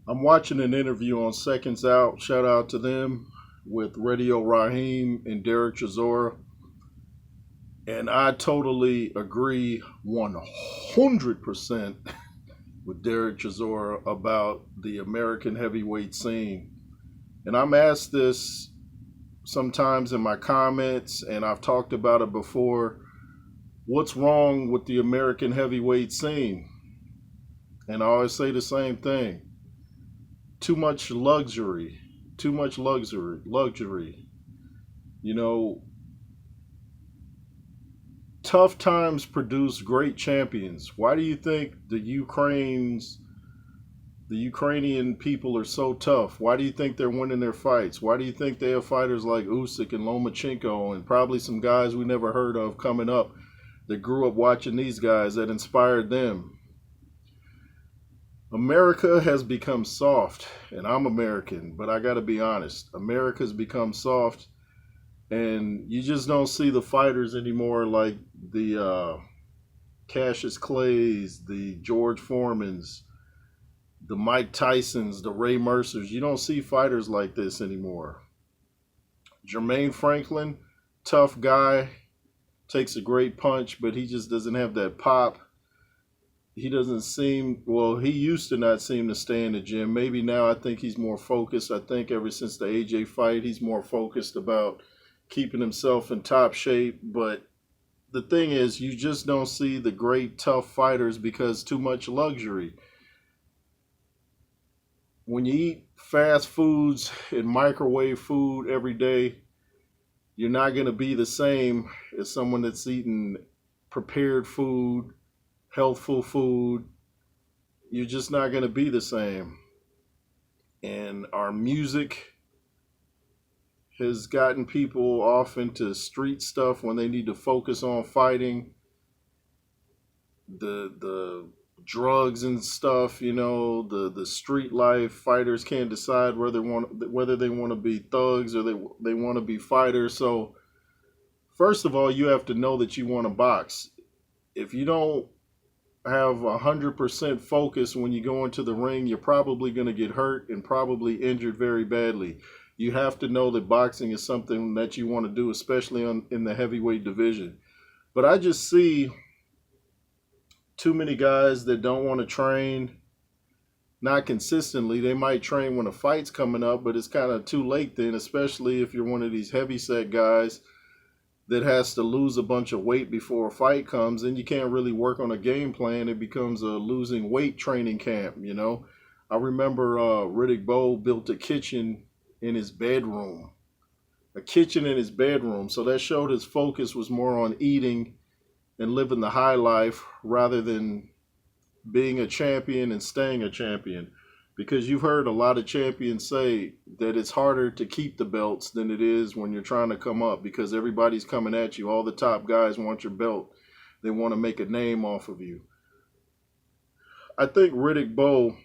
I'm watching an interview on Seconds Out. Shout out to them with Radio Raheem and Derek Chisora. And I totally agree 100% with Derek Chisora about the American heavyweight scene. And I'm asked this sometimes in my comments, and I've talked about it before. What's wrong with the American heavyweight scene? And I always say the same thing. Too much luxury. Too much luxury. You know, tough times produce great champions. Why do you think the Ukrainian people are so tough? Why do you think they're winning their fights? Why do you think they have fighters like Usyk and Lomachenko and probably some guys we never heard of coming up that grew up watching these guys that inspired them? America has become soft, and I'm American, but I got to be honest. America's become soft, and you just don't see the fighters anymore like the Cassius Clays, the George Foremans, the Mike Tysons, the Ray Mercers. You don't see fighters like this anymore. Jermaine Franklin, tough guy, takes a great punch, but he just doesn't have that pop. He doesn't seem, well, he used to not seem to stay in the gym. Maybe now I think he's more focused. I think ever since the AJ fight, he's more focused about keeping himself in top shape. But the thing is, you just don't see the great tough fighters because too much luxury. When you eat fast foods and microwave food every day, you're not going to be the same as someone that's eating prepared food, healthful food. You're just not going to be the same. And our music has gotten people off into street stuff when they need to focus on fighting. The drugs and stuff, the street life. Fighters can't decide whether they want to be thugs or they want to be fighters. So first of all, you have to know that you want to box. If you don't have 100% focus when you go into the ring, you're probably going to get hurt and probably injured very badly. You have to know that boxing is something that you want to do, especially in the heavyweight division. But I just see too many guys that don't want to train, not consistently. They might train when a fight's coming up, but it's kind of too late then, especially if you're one of these heavyset guys that has to lose a bunch of weight before a fight comes, and you can't really work on a game plan. It becomes a losing weight training camp, I remember Riddick Bowe built a kitchen in his bedroom. So that showed his focus was more on eating and living the high life rather than being a champion and staying a champion. Because you've heard a lot of champions say that it's harder to keep the belts than it is when you're trying to come up, because everybody's coming at you. All the top guys want your belt. They want to make a name off of you. I think Riddick Bowe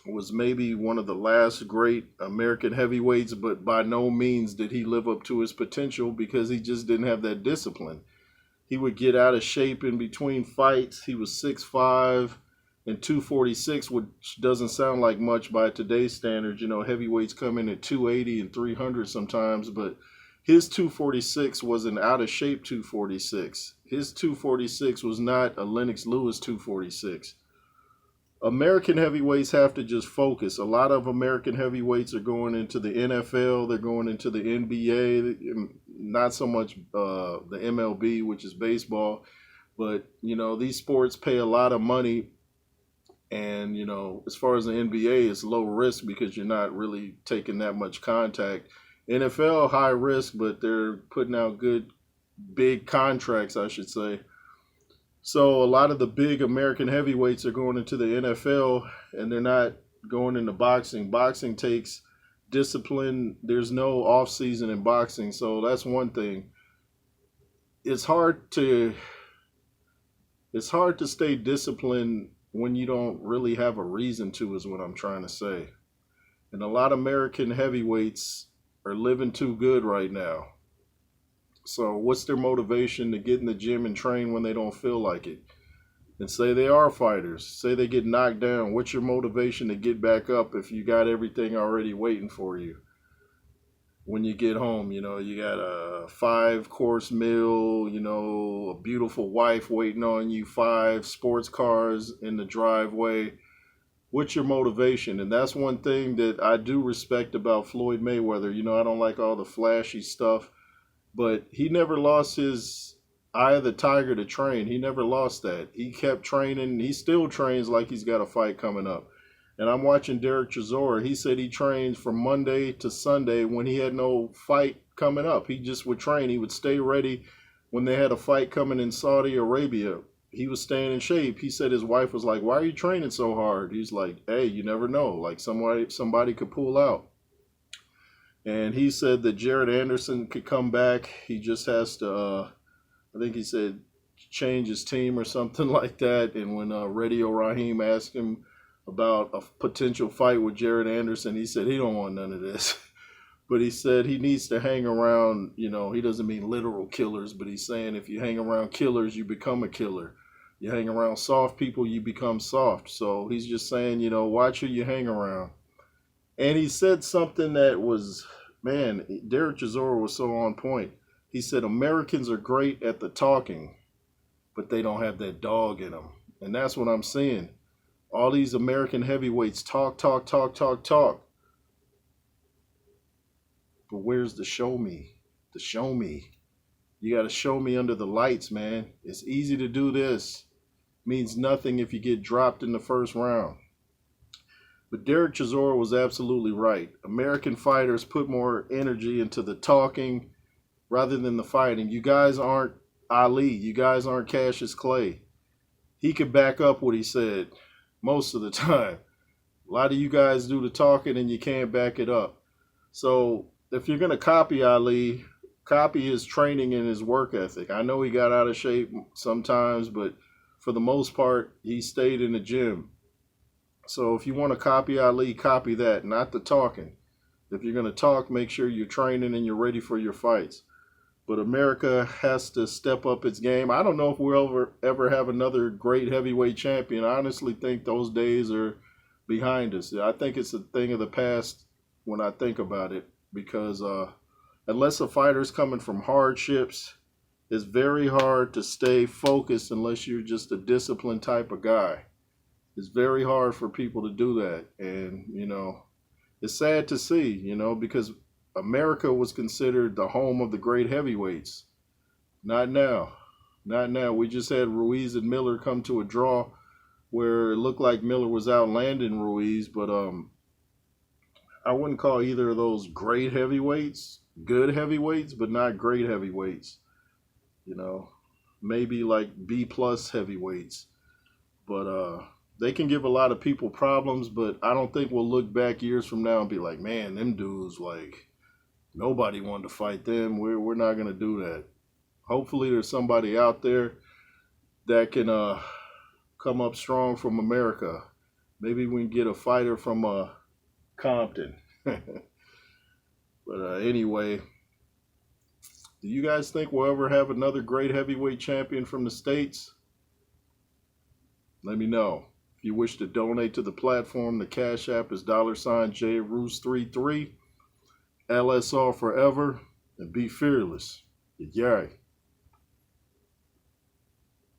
was maybe one of the last great American heavyweights, but by no means did he live up to his potential because he just didn't have that discipline. He would get out of shape in between fights. He was 6'5", and 246, which doesn't sound like much by today's standards. Heavyweights come in at 280 and 300 sometimes, but his 246 was an out-of-shape 246. His 246 was not a Lennox Lewis 246. American heavyweights have to just focus. A lot of American heavyweights are going into the NFL. They're going into the NBA, not so much the MLB, which is baseball. But, these sports pay a lot of money. And, as far as the NBA, it's low risk because you're not really taking that much contact. NFL, high risk, but they're putting out good, big contracts, I should say. So a lot of the big American heavyweights are going into the NFL, and they're not going into boxing. Boxing takes discipline. There's no off season in boxing. So that's one thing. It's hard to stay disciplined when you don't really have a reason to, is what I'm trying to say. And a lot of American heavyweights are living too good right now. So what's their motivation to get in the gym and train when they don't feel like it? and say they are fighters. Say they get knocked down. What's your motivation to get back up if you got everything already waiting for you? When you get home, you got a 5-course meal, a beautiful wife waiting on you, 5 sports cars in the driveway. What's your motivation? And that's one thing that I do respect about Floyd Mayweather. I don't like all the flashy stuff, but he never lost his eye of the tiger to train. He never lost that. He kept training. He still trains like he's got a fight coming up. And I'm watching Derek Chisora. He said he trains from Monday to Sunday when he had no fight coming up. He just would train. He would stay ready when they had a fight coming in Saudi Arabia. He was staying in shape. He said his wife was like, "Why are you training so hard?" He's like, "Hey, you never know. Like somebody could pull out." And he said that Jared Anderson could come back. He just has to, I think he said, change his team or something like that. And when Radio Raheem asked him about a potential fight with Jared Anderson, he said he don't want none of this. But he said he needs to hang around, he doesn't mean literal killers, but he's saying if you hang around killers, you become a killer. You hang around soft people, you become soft. So he's just saying, watch who you hang around. And he said something that was, man, Derek Chisora was so on point. He said Americans are great at the talking, but they don't have that dog in them. And that's what I'm seeing. All these American heavyweights talk. But where's the show me? The show me. You got to show me under the lights, man. It's easy to do this. Means nothing if you get dropped in the first round. But Derek Chisora was absolutely right. American fighters put more energy into the talking rather than the fighting. You guys aren't Ali. You guys aren't Cassius Clay. He could back up what he said most of the time. A lot of you guys do the talking and you can't back it up. So if you're going to copy Ali, copy his training and his work ethic. I know he got out of shape sometimes, but for the most part, he stayed in the gym. So if you want to copy Ali, copy that, not the talking. If you're going to talk, make sure you're training and you're ready for your fights. But America has to step up its game. I don't know if we'll ever have another great heavyweight champion. I honestly think those days are behind us. I think it's a thing of the past when I think about it, because unless a fighter's coming from hardships, it's very hard to stay focused unless you're just a disciplined type of guy. It's very hard for people to do that. And, it's sad to see, because America was considered the home of the great heavyweights. Not now. Not now. We just had Ruiz and Miller come to a draw where it looked like Miller was outlanding Ruiz, but I wouldn't call either of those great heavyweights. Good heavyweights, but not great heavyweights. Maybe like B+ heavyweights. But they can give a lot of people problems, but I don't think we'll look back years from now and be like, man, them dudes, like, nobody wanted to fight them. We're not going to do that. Hopefully there's somebody out there that can come up strong from America. Maybe we can get a fighter from Compton. But anyway, do you guys think we'll ever have another great heavyweight champion from the States? Let me know. If you wish to donate to the platform, the Cash App is $JRoos33. LSR forever, and be fearless. Yay.